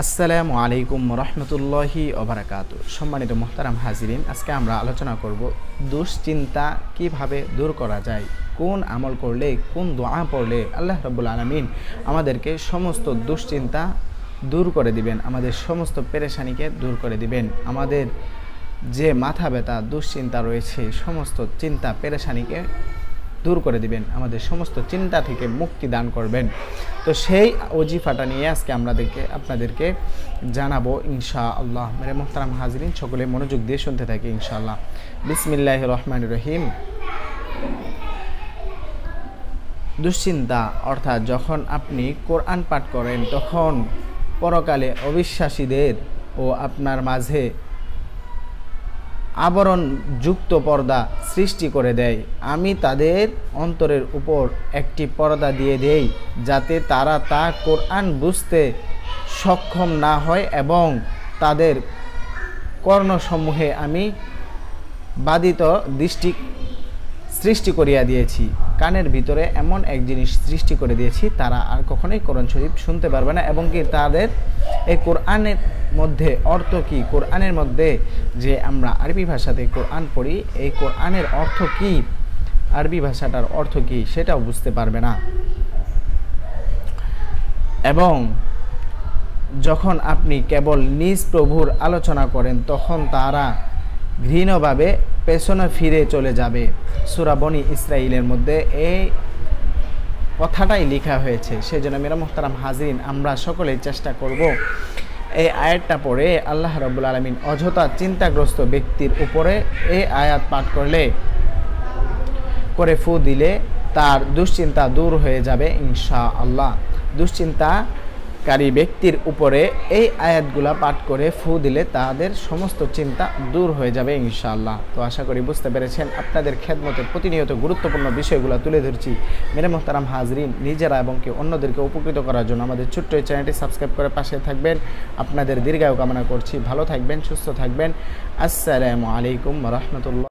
আসসালামু আলাইকুম রহমতুল্লাহি ওবারাকাতু। সম্মানিত মোহতারাম হাজিরিন, আজকে আমরা আলোচনা করব দুশ্চিন্তা কিভাবে দূর করা যায়, কোন আমল করলে, কোন দোয়া পড়লে আল্লাহ রাব্বুল আলামিন আমাদেরকে সমস্ত দুশ্চিন্তা দূর করে দিবেন, আমাদের সমস্ত পেরেশানিকে দূর করে দিবেন, আমাদের যে মাথা ব্যথা দুশ্চিন্তা রয়েছে সমস্ত চিন্তা পেরেশানিকে দূর করে দিবেন, আমাদের সমস্ত চিন্তা থেকে মুক্তি দান করবেন। তো সেই ওজিফাটা নিয়ে আজকে আপনাদেরকে জানাবো ইনশাআল্লাহ। মেরে মোহতারাম হাজিরিন, সকলে মনোযোগ দিয়ে শুনতে থাকি ইনশাআল্লাহ। বিসমিল্লাহির রহমানির রহিম। দুশ্চিন্তা অর্থাৎ যখন আপনি কোরআন পাঠ করেন তখন পরকালে অবিশ্বাসীদের ও আপনার মাঝে আবরণযুক্ত পর্দা সৃষ্টি করে দেয়। আমি তাদের অন্তরের উপর একটি পর্দা দিয়ে দেই যাতে তারা তা কোরআন বুঝতে সক্ষম না হয়, এবং তাদের কর্ণসমূহে আমি বাধিত দৃষ্টি সৃষ্টি করিয়া দিয়েছি। কানের ভিতরে এমন এক জিনিস সৃষ্টি করে দিয়েছি, তারা আর কখনোই কোরআন শরীফ শুনতে পারবে না, এবং কি তাদের এই কোরআনের মধ্যে অর্থ কি, কোরআনের মধ্যে যে আমরা আরবি ভাষাতে কোরআন পড়ি, এই কোরআনের অর্থ কি, আরবি ভাষাটার অর্থ কি সেটাও বুঝতে পারবে না। এবং যখন আপনি কেবল নিজ প্রভুর আলোচনা করেন তখন তারা ঘৃণভাবে পেছনে ফিরে চলে যাবে। সূরা বনী ইসরাঈলের মধ্যে এই কথাটাই লেখা হয়েছে। সেজন্য মেরা মুহতারাম হাজিরিন, আমরা সকলেই চেষ্টা করব এই আয়াতটা পড়ে আল্লাহ রাব্বুল আলামিন অযথা চিন্তাগ্রস্ত ব্যক্তির উপরে এই আয়াত পাঠ করে ফু দিলে তার দুশ্চিন্তা দূর হয়ে যাবে ইনশাআল্লাহ। দুশ্চিন্তাকারী ব্যক্তির উপরে এই আয়াতগুলা পাঠ করে ফু দিলে তাদের সমস্ত চিন্তা দূর হয়ে যাবে ইনশাআল্লাহ। তো আশা করি বুঝতে পেরেছেন। আপনাদের খেদমতের প্রতিনিয়ত গুরুত্বপূর্ণ বিষয়গুলো তুলে ধরছি। মেরে মোহতারাম হাজরিন, নিজেরা এবং কি অন্যদেরকে উপকৃত করার জন্য আমাদের ছোট্ট এই চ্যানেলটি সাবস্ক্রাইব করে পাশে থাকবেন। আপনাদের দীর্ঘায়ু কামনা করছি। ভালো থাকবেন, সুস্থ থাকবেন। আসসালামু আলাইকুম রহমতুল্লাহ।